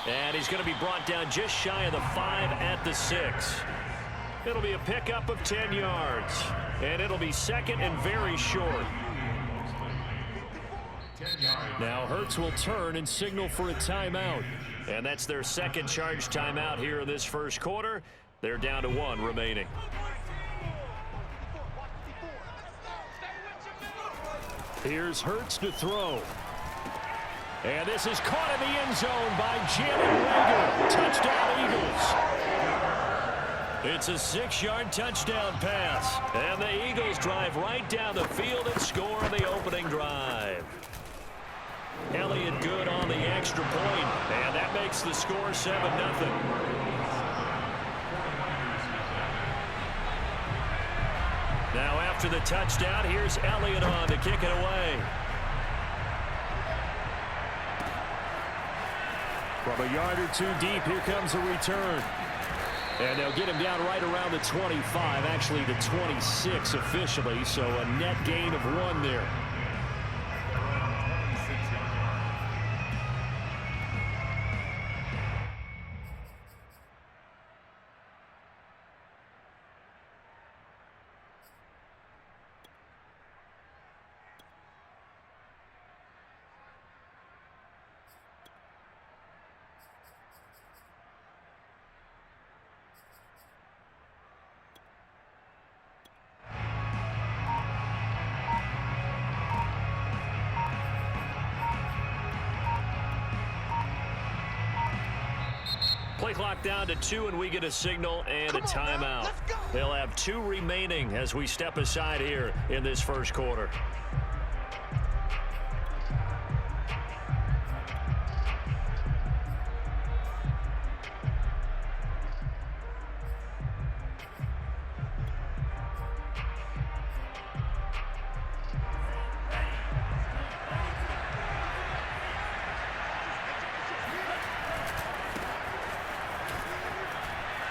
And he's going to be brought down just shy of the 5 at the 6. It'll be a pickup of 10 yards. And it'll be second and very short. Now Hurts will turn and signal for a timeout. And that's their second charge timeout here in this first quarter. They're down to 1 remaining. Here's Hurts to throw. And this is caught in the end zone by Jalen Reagor. Touchdown, Eagles. It's a 6-yard touchdown pass. And the Eagles drive right down the field and score on the opening drive. Elliott good on the extra point. And that makes the score 7-0. Now after the touchdown, here's Elliott on to kick it away. From a yard or two deep, here comes a return. And they'll get him down right around the 25, actually the 26 officially, so a net gain of 1 there. Play clock down to 2, and we get a signal and a timeout. They'll have 2 remaining as we step aside here in this first quarter.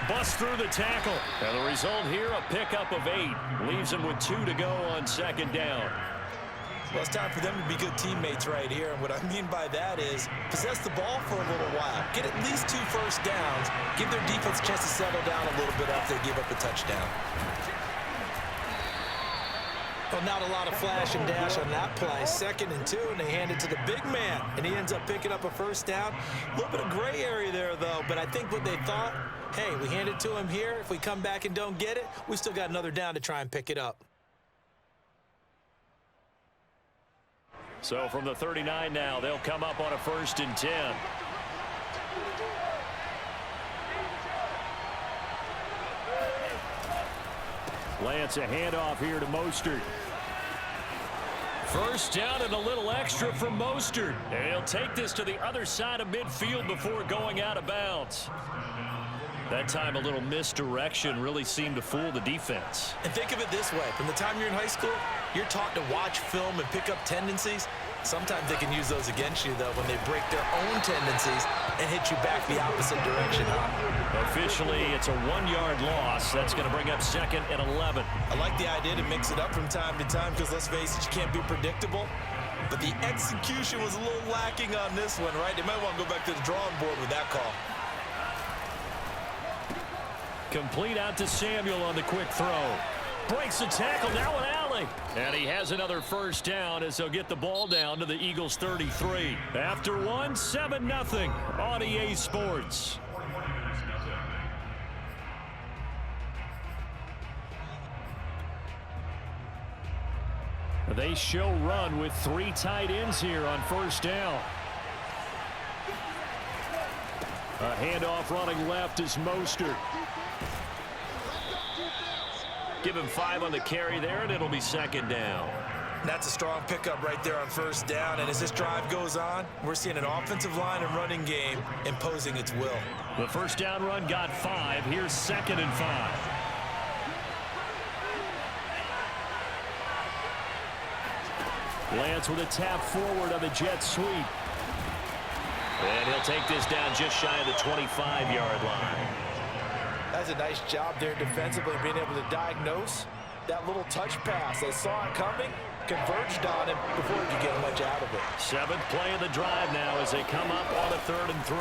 Bust through the tackle. And the result here, a pickup of 8. Leaves him with 2 to go on second down. Well, it's time for them to be good teammates right here. And what I mean by that is possess the ball for a little while. Get at least 2 first downs. Give their defense a chance to settle down a little bit after they give up a touchdown. Well, not a lot of flash and dash on that play. 2nd and 2, and they hand it to the big man. And he ends up picking up a first down. A little bit of gray area there, though. But I think what they thought, hey, we hand it to him here. If we come back and don't get it, we still got another down to try and pick it up. So from the 39 now, they'll come up on a 1st and 10. Lance, a handoff here to Mostert. First down and a little extra from Mostert. And he'll take this to the other side of midfield before going out of bounds. That time a little misdirection really seemed to fool the defense. And think of it this way. From the time you're in high school, you're taught to watch film and pick up tendencies. Sometimes they can use those against you, though, when they break their own tendencies and hit you back the opposite direction. Officially, it's a 1-yard loss. That's going to bring up 2nd and 11. I like the idea to mix it up from time to time because, let's face it, you can't be predictable. But the execution was a little lacking on this one, right? They might want to go back to the drawing board with that call. Complete out to Samuel on the quick throw. Breaks the tackle, now an alley. And he has another first down as they'll get the ball down to the Eagles 33. After 1, 7-0 on EA Sports. They show run with 3 tight ends here on first down. A handoff running left is Mostert. Give him 5 on the carry there, and it'll be 2nd down. That's a strong pickup right there on first down. And as this drive goes on, we're seeing an offensive line and running game imposing its will. The first down run got 5. Here's 2nd and 5. Lance with a tap forward on the jet sweep. And he'll take this down just shy of the 25-yard line. That's a nice job there defensively, being able to diagnose that little touch pass. They saw it coming, converged on it before he could get much out of it. 7th play of the drive now as they come up on a 3rd and 3.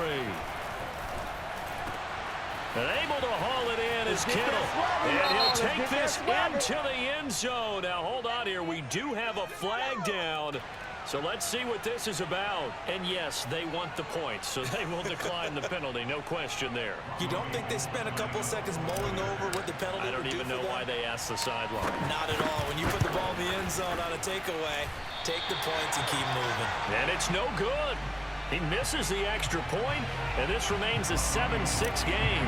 And able to haul it in is Kittle. And he'll take this into the end zone. Now, hold on here. We do have a flag down. So let's see what this is about. And yes, they want the points, so they will decline the penalty. No question there. You don't think they spent a couple of seconds mulling over what the penalty would do? I don't even know why they asked the sideline. Not at all. When you put the ball in the end zone on a takeaway, take the points and keep moving. And it's no good. He misses the extra point, and this remains a 7-6 game.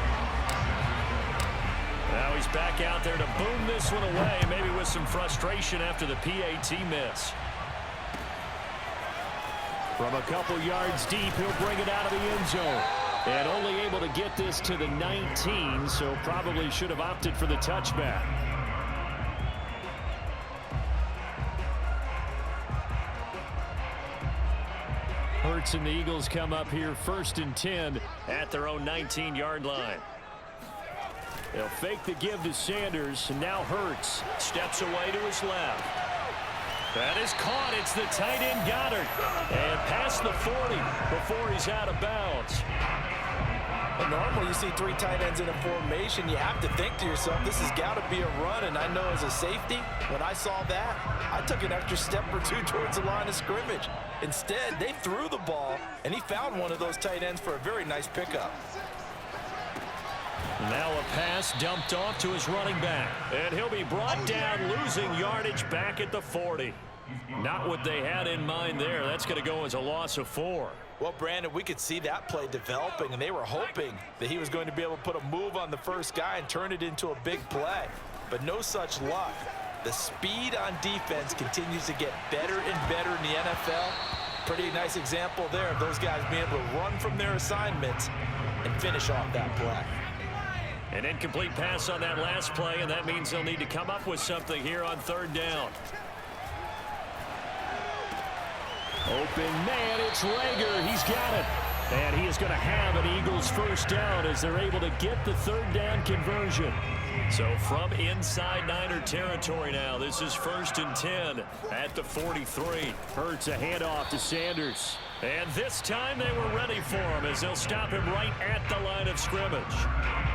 Now he's back out there to boom this one away, maybe with some frustration after the PAT miss. From a couple yards deep, he'll bring it out of the end zone. And only able to get this to the 19, so probably should have opted for the touchback. Hurts and the Eagles come up here 1st and 10 at their own 19-yard line. They'll fake the give to Sanders, and now Hurts steps away to his left. That is caught. It's the tight end Goddard. And past the 40 before he's out of bounds. Well, normally you see 3 tight ends in a formation, you have to think to yourself, this has got to be a run. And I know as a safety, when I saw that, I took an extra step or 2 towards the line of scrimmage. Instead, they threw the ball, and he found one of those tight ends for a very nice pickup. Now a pass dumped off to his running back. And he'll be brought down, losing yardage back at the 40. Not what they had in mind there. That's going to go as a loss of 4. Well, Brandon, we could see that play developing, and they were hoping that he was going to be able to put a move on the first guy and turn it into a big play. But no such luck. The speed on defense continues to get better and better in the NFL. Pretty nice example there of those guys being able to run from their assignments and finish off that play. An incomplete pass on that last play, and that means they'll need to come up with something here on 3rd down. Open man, it's Rager. He's got it. And he is going to have an Eagles first down as they're able to get the 3rd down conversion. So from inside Niner territory now, this is 1st and 10 at the 43. Hurts a handoff to Sanders. And this time they were ready for him as they'll stop him right at the line of scrimmage.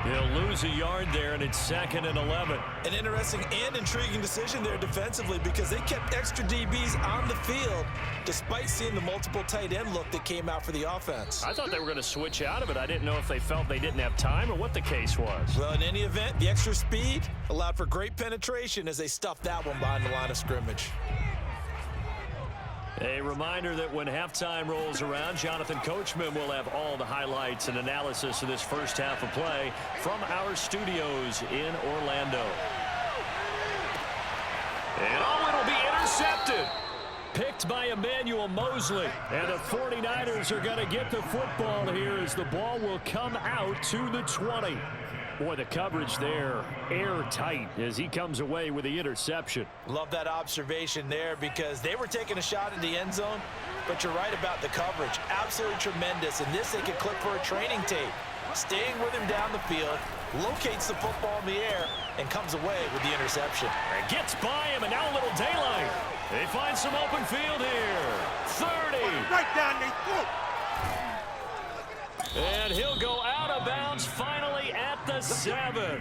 He'll lose a yard there, and it's 2nd and 11. An interesting and intriguing decision there defensively because they kept extra DBs on the field despite seeing the multiple tight end look that came out for the offense. I thought they were going to switch out of it. I didn't know if they felt they didn't have time or what the case was. Well, in any event, the extra speed allowed for great penetration as they stuffed that one behind the line of scrimmage. A reminder that when halftime rolls around, Jonathan Coachman will have all the highlights and analysis of this first half of play from our studios in Orlando. And it'll be intercepted. Picked by Emmanuel Mosley. And the 49ers are going to get the football here as the ball will come out to the 20. Boy, the coverage there, airtight as he comes away with the interception. Love that observation there because they were taking a shot at the end zone, but you're right about the coverage. Absolutely tremendous. And this they could clip for a training tape. Staying with him down the field, locates the football in the air, and comes away with the interception. And gets by him, and now a little daylight. They find some open field here. 30. Right down their throat. And he'll go out of bounds finally at the 7.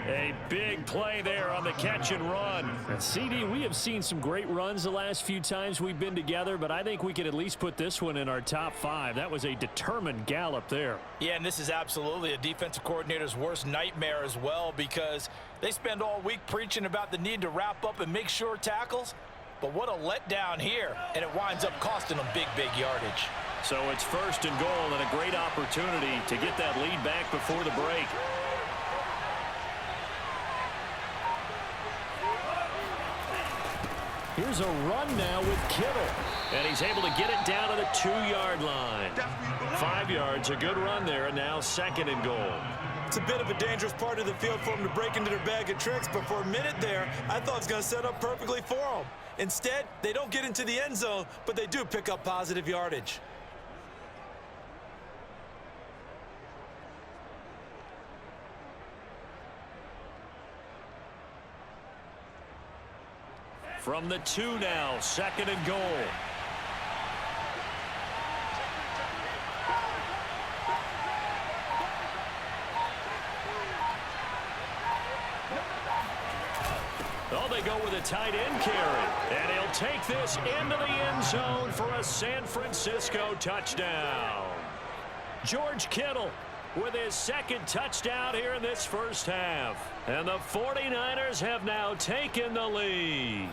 A big play there on the catch and run. And CD, we have seen some great runs the last few times we've been together, but I think we could at least put this one in our top 5. That was a determined gallop there. Yeah, and this is absolutely a defensive coordinator's worst nightmare as well because they spend all week preaching about the need to wrap up and make sure tackles. But what a letdown here, and it winds up costing them big yardage. So it's 1st and goal and a great opportunity to get that lead back before the break. Here's a run now with Kittle. And he's able to get it down to the 2-yard line. 5 yards, a good run there, and now 2nd and goal. It's a bit of a dangerous part of the field for them to break into their bag of tricks, but for a minute there, I thought it was going to set up perfectly for them. Instead, they don't get into the end zone, but they do pick up positive yardage. From the 2 now, 2nd and goal. they go with a tight end carry. And he'll take this into the end zone for a San Francisco touchdown. George Kittle with his second touchdown here in this first half. And the 49ers have now taken the lead.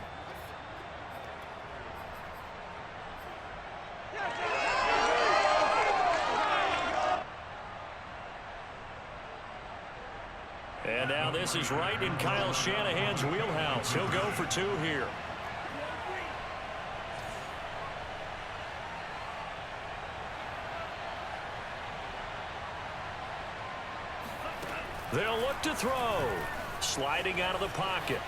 And now this is right in Kyle Shanahan's wheelhouse. He'll go for two here. They'll look to throw. Sliding out of the pocket.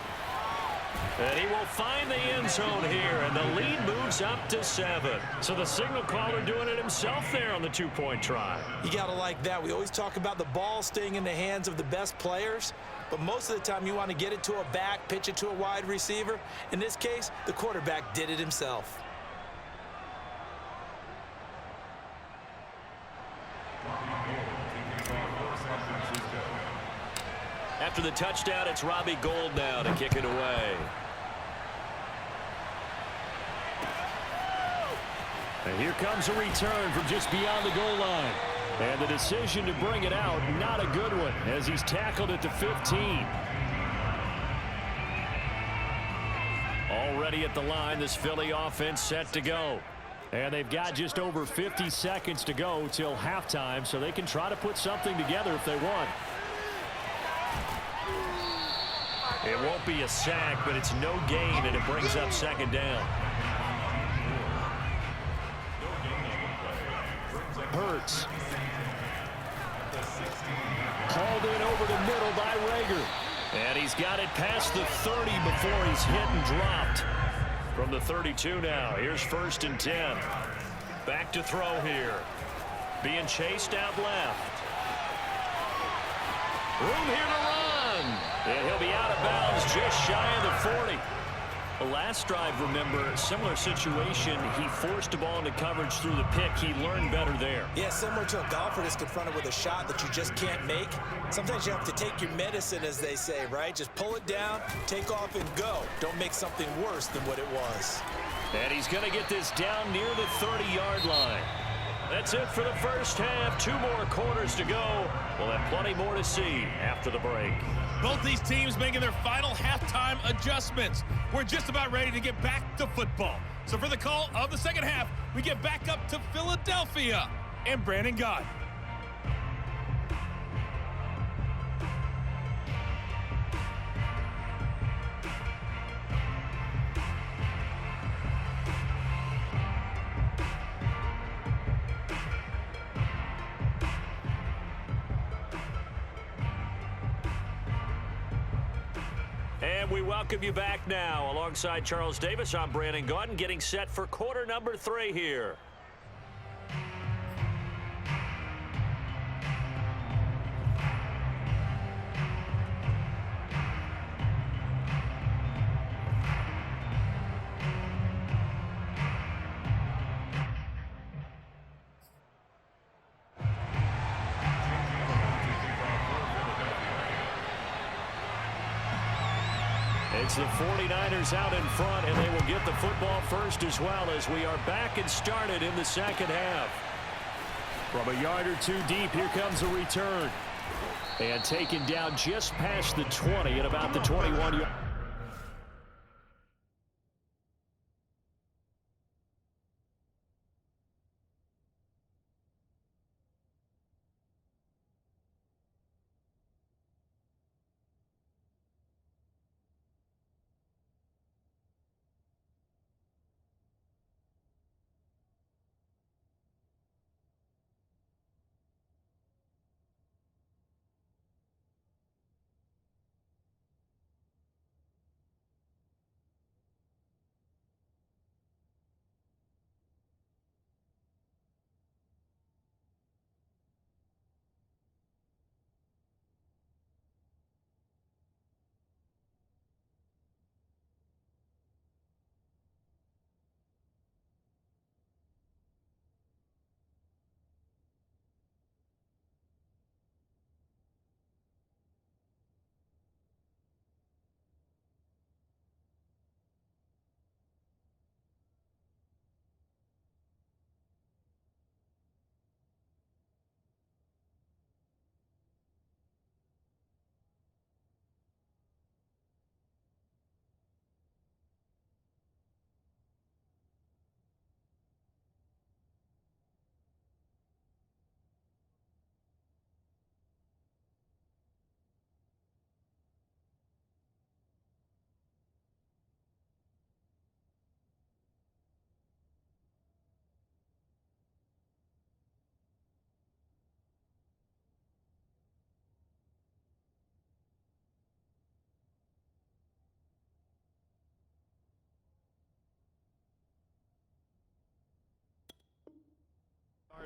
And he will find the end zone here, and the lead moves up to 7. So the signal caller doing it himself there on the two-point try. You got to like that. We always talk about the ball staying in the hands of the best players, but most of the time you want to get it to a back, pitch it to a wide receiver. In this case, the quarterback did it himself. After the touchdown, it's Robbie Gould now to kick it away. And here comes a return from just beyond the goal line. And the decision to bring it out, not a good one, as he's tackled at the 15. Already at the line, this Philly offense set to go. And they've got just over 50 seconds to go till halftime, so they can try to put something together if they want. It won't be a sack, but it's no gain, and it brings up second down. Hurts. Hauled in over the middle by Rager. And he's got it past the 30 before he's hit and dropped. From the 32 now, here's 1st and 10. Back to throw here. Being chased out left. Room here to run. And he'll be out of bounds just shy of the 40. The last drive, remember, similar situation. He forced the ball into coverage through the pick. He learned better there. Yeah, similar to a golfer that's confronted with a shot that you just can't make. Sometimes you have to take your medicine, as they say, right? Just pull it down, take off, and go. Don't make something worse than what it was. And he's going to get this down near the 30-yard line. That's it for the first half. 2 more quarters to go. We'll have plenty more to see after the break. Both these teams making their final halftime adjustments. We're just about ready to get back to football. So for the call of the second half, we get back up to Philadelphia and Brandon Gott. And we welcome you back now. Alongside Charles Davis, I'm Brandon Gott, getting set for quarter number 3 here. It's the 49ers out in front, and they will get the football first as well, as we are back and started in the second half. From a yard or 2 deep, here comes a return. And taken down just past the 20 at about the 21-yard.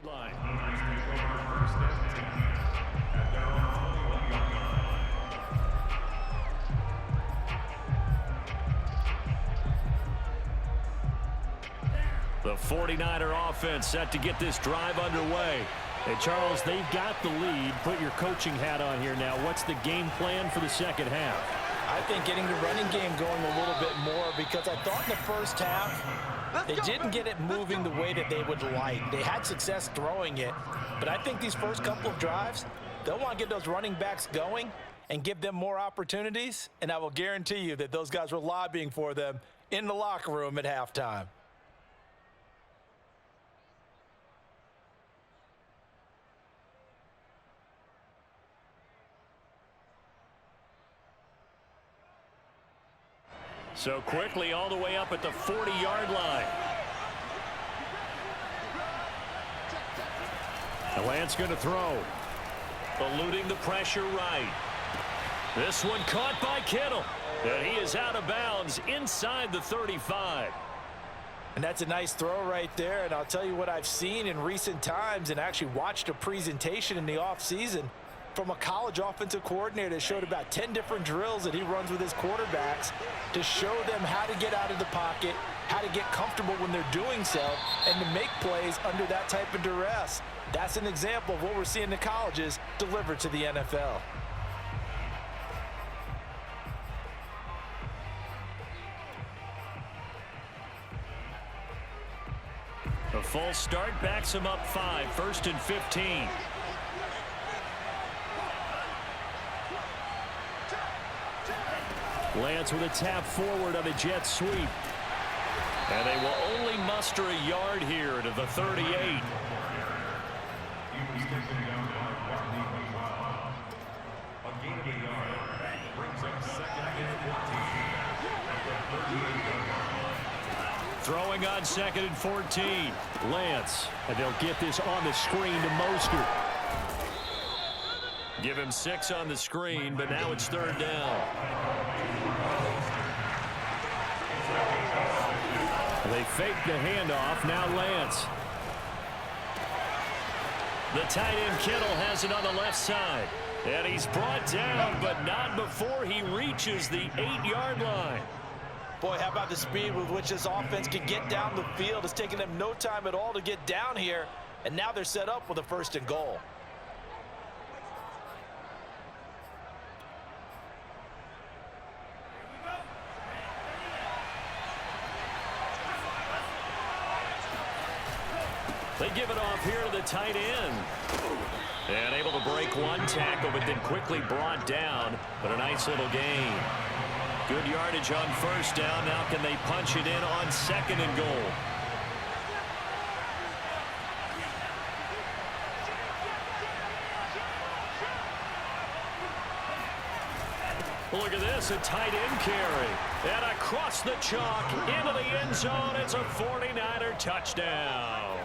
line. The 49er offense set to get this drive underway. Hey, Charles, they've got the lead. Put your coaching hat on here now. What's the game plan for the second half? I think getting the running game going a little bit more, because I thought in the first half they didn't get it moving the way that they would like. They had success throwing it, but I think these first couple of drives, they'll want to get those running backs going and give them more opportunities, and I will guarantee you that those guys were lobbying for them in the locker room at halftime. So quickly all the way up at the 40-yard line. Lance going to throw. Eluding the pressure right. This one caught by Kittle. And he is out of bounds inside the 35. And that's a nice throw right there. And I'll tell you what I've seen in recent times, and actually watched a presentation in the offseason from a college offensive coordinator that showed about 10 different drills that he runs with his quarterbacks to show them how to get out of the pocket, how to get comfortable when they're doing so, and to make plays under that type of duress. That's an example of what we're seeing in the colleges delivered to the NFL. A false start backs him up 5, 1st and 15. Lance with a tap forward on the jet sweep. And they will only muster a yard here to the 38. Throwing on 2nd and 14. Lance. And they'll get this on the screen to Mostert. Give him 6 on the screen, but now it's 3rd down. They fake the handoff. Now Lance. The tight end Kittle has it on the left side. And he's brought down, but not before he reaches the 8-yard line. Boy, how about the speed with which this offense can get down the field? It's taken them no time at all to get down here, and now they're set up with a 1st and goal. They give it off here to the tight end. And able to break one tackle, but then quickly brought down. But a nice little gain. Good yardage on 1st down. Now can they punch it in on 2nd and goal? Look at this, a tight end carry. And across the chalk into the end zone. It's a 49er touchdown.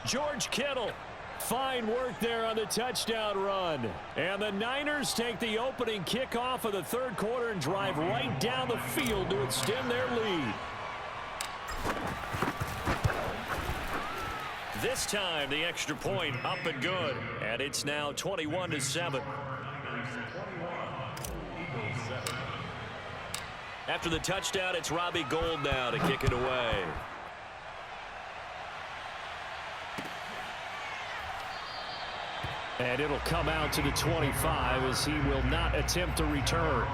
George Kittle. Fine work there on the touchdown run. And the Niners take the opening kickoff of the 3rd quarter and drive right down the field to extend their lead. This time the extra point up and good. And it's now 21-7. After the touchdown, it's Robbie Gould now to kick it away. And it'll come out to the 25 as he will not attempt to return.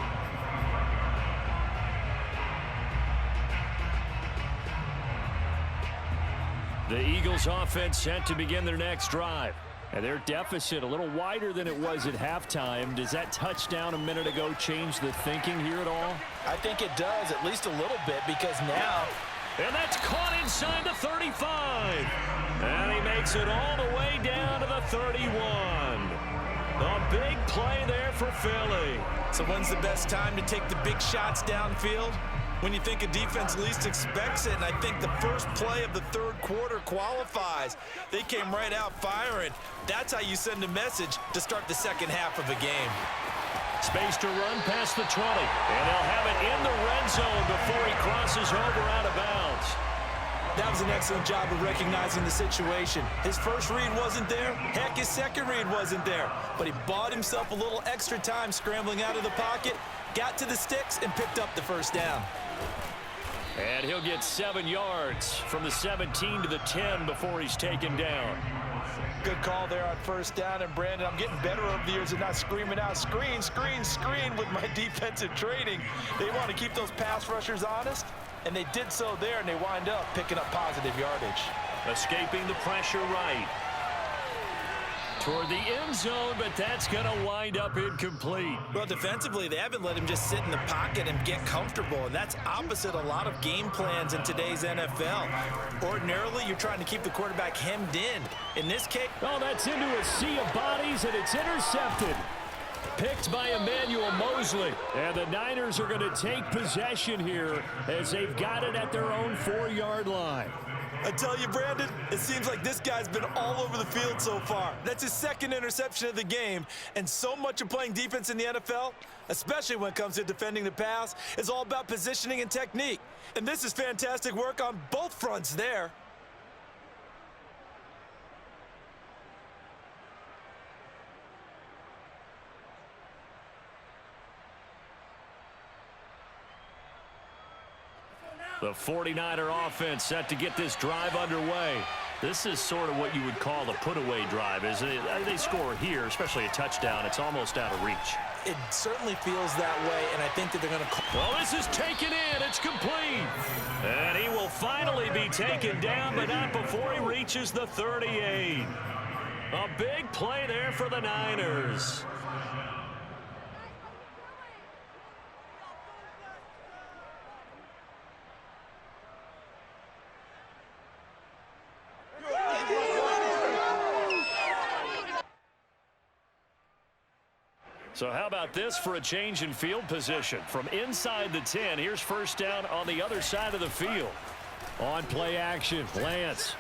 The Eagles offense set to begin their next drive. And their deficit a little wider than it was at halftime. Does that touchdown a minute ago change the thinking here at all? I think it does, at least a little bit, because now... And that's caught inside the 35. And he makes it all the way down to the 31. A big play there for Philly. So when's the best time to take the big shots downfield? When you think a defense least expects it, and I think the first play of the 3rd quarter qualifies. They came right out firing. That's how you send a message to start the second half of a game. Space to run past the 20. And they'll have it in the red zone before he crosses over out of bounds. That was an excellent job of recognizing the situation. His first read wasn't there. Heck, his second read wasn't there. But he bought himself a little extra time scrambling out of the pocket, got to the sticks, and picked up the first down. And he'll get 7 yards from the 17 to the 10 before he's taken down. Good call there on first down. And, Brandon, I'm getting better over the years and not screaming out, screen, screen, screen with my defensive training. They want to keep those pass rushers honest, and they did so there, and they wind up picking up positive yardage. Escaping the pressure right. Toward the end zone, but that's going to wind up incomplete. Well, defensively, they haven't let him just sit in the pocket and get comfortable, and that's opposite a lot of game plans in today's NFL. Ordinarily, you're trying to keep the quarterback hemmed in. In this case... Oh, that's into a sea of bodies, and it's intercepted. Picked by Emmanuel Mosley. And the Niners are going to take possession here as they've got it at their own 4-yard line. I tell you, Brandon, it seems like this guy's been all over the field so far. That's his second interception of the game, and so much of playing defense in the NFL, especially when it comes to defending the pass, is all about positioning and technique. And this is fantastic work on both fronts there. The 49er offense set to get this drive underway. This is sort of what you would call a put-away drive, isn't it? They score here, especially a touchdown. It's almost out of reach. It certainly feels that way, and I think that they're going to call... Well, this is taken in. It's complete. And he will finally be taken down, but not before he reaches the 38. A big play there for the Niners. So how about this for a change in field position? From inside the 10, here's first down on the other side of the field. On play action, Lance.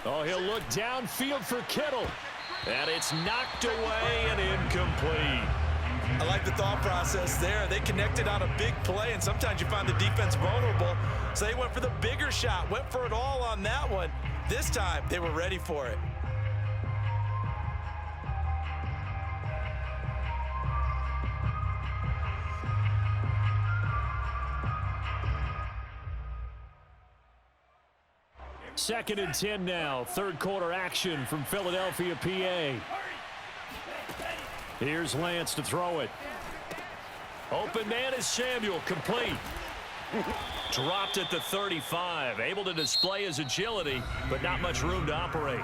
Oh, he'll look downfield for Kittle. And it's knocked away and incomplete. I like the thought process there. They connected on a big play, and sometimes you find the defense vulnerable. So they went for the bigger shot, went for it all on that one. This time, they were ready for it. Second and 10 now. Third quarter action from Philadelphia, PA. Here's Lance to throw it. Open man is Samuel, complete. Dropped at the 35. Able to display his agility, but not much room to operate.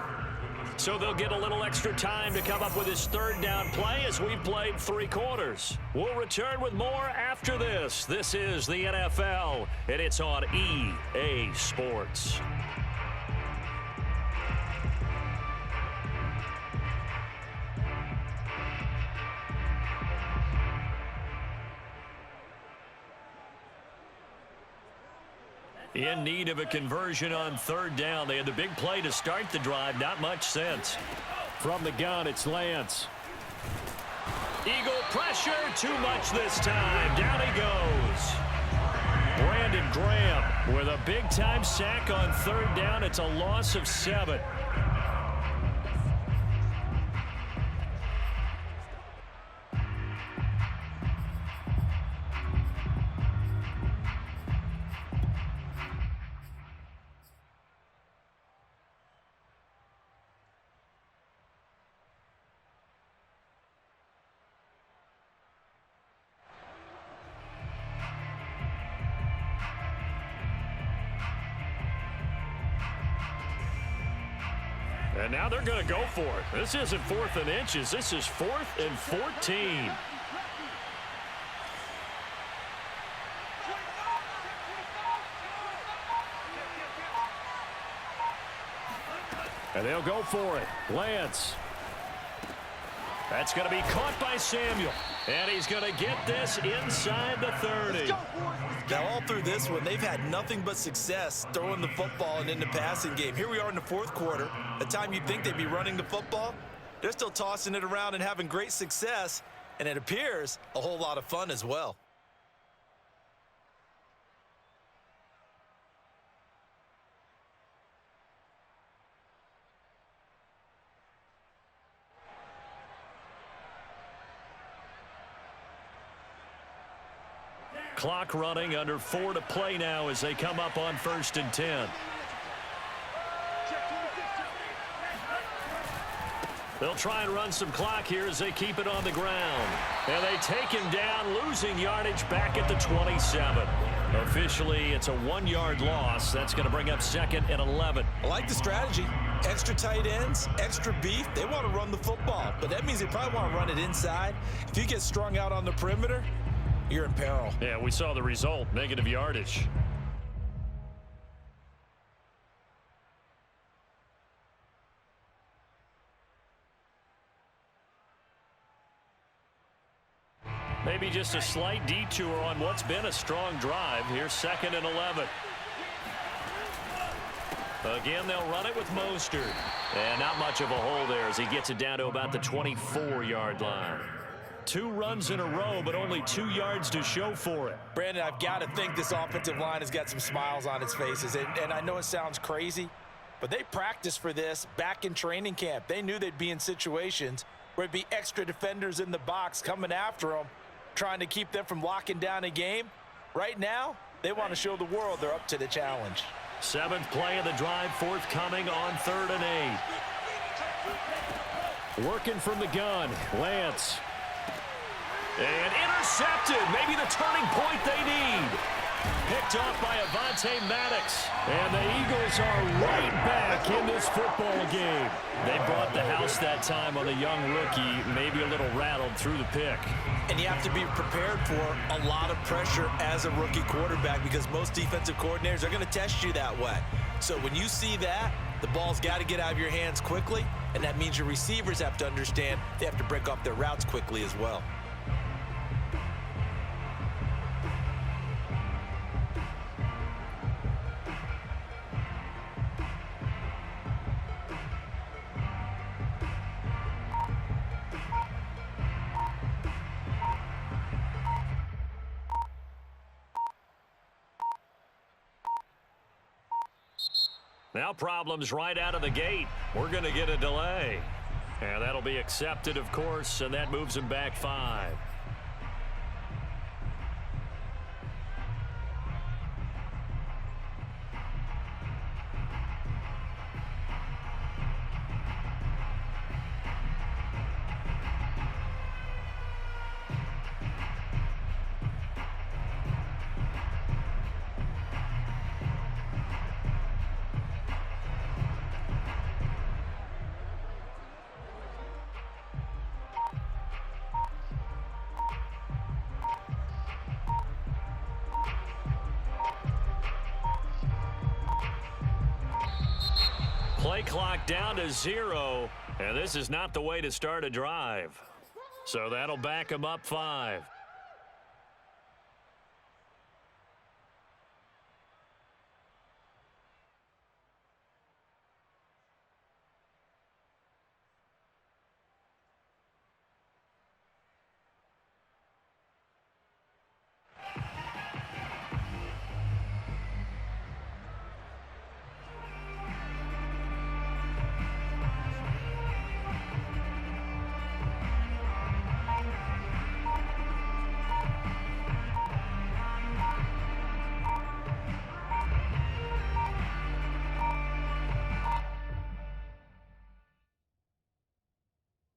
So they'll get a little extra time to come up with his third down play as we've played 3 quarters. We'll return with more after this. This is the NFL, and it's on EA Sports. In need of a conversion on third down. They had the big play to start the drive. Not much sense. From the gun, it's Lance. Eagle pressure. Too much this time. Down he goes. Brandon Graham with a big-time sack on third down. It's a loss of 7. And now they're going to go for it. This isn't 4th and inches. This is 4th and 14. And they'll go for it. Lance. That's going to be caught by Samuel. And he's going to get this inside the 30. Now, all through this one, they've had nothing but success throwing the football and in the passing game. Here we are in the 4th quarter. The time you'd think they'd be running the football, they're still tossing it around and having great success. And it appears a whole lot of fun as well. clock running, under 4 to play now as they come up on 1st and 10. They'll try and run some clock here as they keep it on the ground. And they take him down, losing yardage back at the 27. Officially, it's a 1-yard loss. That's going to bring up 2nd and 11. I like the strategy. Extra tight ends, extra beef. They want to run the football, but that means they probably want to run it inside. If you get strung out on the perimeter, you're in peril. Yeah, we saw the result, negative yardage. Maybe just a slight detour on what's been a strong drive. Here's 2nd and 11. Again, they'll run it with Mostert. And not much of a hole there as he gets it down to about the 24-yard line. 2 runs in a row, but only 2 yards to show for it. Brandon, I've got to think this offensive line has got some smiles on its faces. And I know it sounds crazy, but they practiced for this back in training camp. They knew they'd be in situations where it'd be extra defenders in the box coming after them, trying to keep them from locking down a game. Right now, they want to show the world they're up to the challenge. 7th play of the drive forthcoming on 3rd and 8. Working from the gun, Lance. And intercepted, maybe the turning point they need. Picked off by Avonte Maddox. And the Eagles are right back in this football game. They brought the house that time on the young rookie, maybe a little rattled through the pick. And you have to be prepared for a lot of pressure as a rookie quarterback because most defensive coordinators are going to test you that way. So when you see that, the ball's got to get out of your hands quickly, and that means your receivers have to understand they have to break off their routes quickly as well. Now problems right out of the gate. We're going to get a delay. And that'll be accepted, of course, and that moves him back 5. Play clock down to 0, and this is not the way to start a drive. So that'll back him up 5.